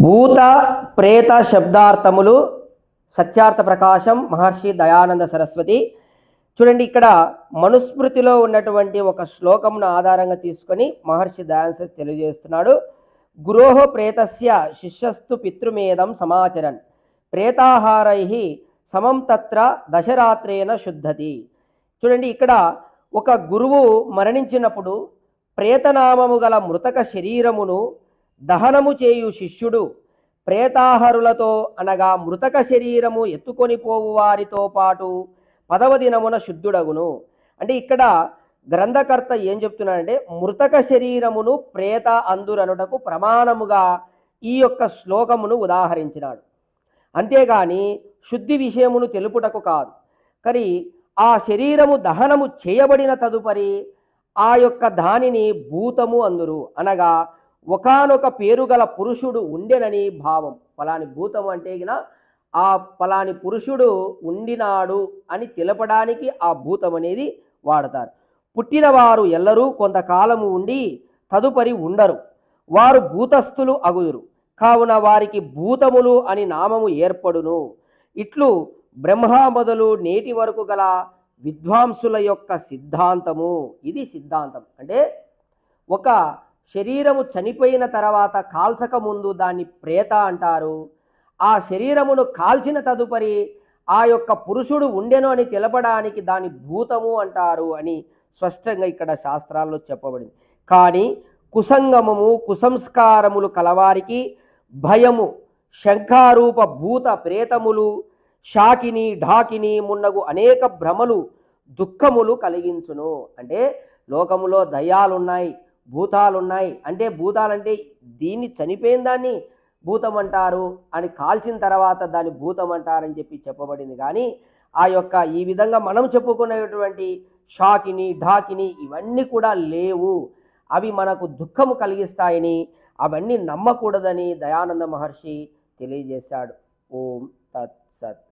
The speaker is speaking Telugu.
భూత ప్రేత శబ్దార్థములు సత్యార్థ ప్రకాశం మహర్షి దయానంద సరస్వతి. చూడండి, ఇక్కడ మనుస్మృతిలో ఉన్నటువంటి ఒక శ్లోకమును ఆధారంగా తీసుకొని మహర్షి దయానంద తెలియజేస్తున్నాడు. గురోహ ప్రేతస్య శిష్యస్తు పితృమేదం సమాచరన్ ప్రేతాహారై సమం తత్ర దశరాత్రేణ శుద్ధతి. చూడండి, ఇక్కడ ఒక గురువు మరణించినప్పుడు ప్రేతనామము గల మృతక శరీరమును దహనము చేయు శిష్యుడు ప్రేతాహరులతో అనగా మృతక శరీరము ఎత్తుకొని పోవు వారితో పాటు 10వ దినమున శుద్ధుడగును. అంటే ఇక్కడ గ్రంథకర్త ఏం చెప్తున్నాడంటే, మృతక శరీరమును ప్రేత అందురనుటకు ప్రమాణముగా ఈ యొక్క శ్లోకమును ఉదాహరించినాడు. అంతేగాని శుద్ధి విషయమును తెలుపుటకు కాదు. కానీ ఆ శరీరము దహనము చేయబడిన తదుపరి ఆ యొక్క దానిని భూతము అందురు, అనగా ఒకానొక పేరుగల పురుషుడు ఉండెనని భావం. పలాని భూతం అంటే ఆ పలాని పురుషుడు ఉండినాడు అని తెలపడానికి ఆ భూతం అనేది వాడతారు. పుట్టినవారు ఎల్లరూ కొంతకాలము ఉండి తదుపరి ఉండరు, వారు భూతస్థులు అగుదురు, కావున వారికి భూతములు అని నామము ఏర్పడును. ఇట్లు బ్రహ్మ మొదలు నేటి వరకు గల విద్వాంసుల యొక్క సిద్ధాంతము. ఇది సిద్ధాంతం. అంటే ఒక శరీరము చనిపోయిన తర్వాత కాల్చక ముందు దాన్ని ప్రేత అంటారు. ఆ శరీరమును కాల్చిన తదుపరి ఆ యొక్క పురుషుడు ఉండెను అని తెలపడానికి దాన్ని భూతము అంటారు అని స్పష్టంగా ఇక్కడ శాస్త్రాల్లో చెప్పబడింది. కానీ కుసంగమము కుసంస్కారములు కలవారికి భయము శంఖారూప భూత ప్రేతములు శాకిని ఢాకిని మున్నగు అనేక భ్రమలు దుఃఖములు కలిగించును. అంటే లోకములో దయ్యాలున్నాయి, భూతాలున్నాయి. అంటే భూతాలంటే దీన్ని చనిపోయిన దాన్ని భూతం అంటారు అని కాల్చిన తర్వాత దాన్ని భూతం అంటారని చెప్పబడింది. కానీ ఆ యొక్క ఈ విధంగా మనం చెప్పుకునేటువంటి షాకిని ఢాకిని ఇవన్నీ కూడా లేవు, అవి మనకు దుఃఖము కలిగిస్తాయని, అవన్నీ నమ్మకూడదని దయానంద మహర్షి తెలియజేశాడు. ఓం తత్ సత్.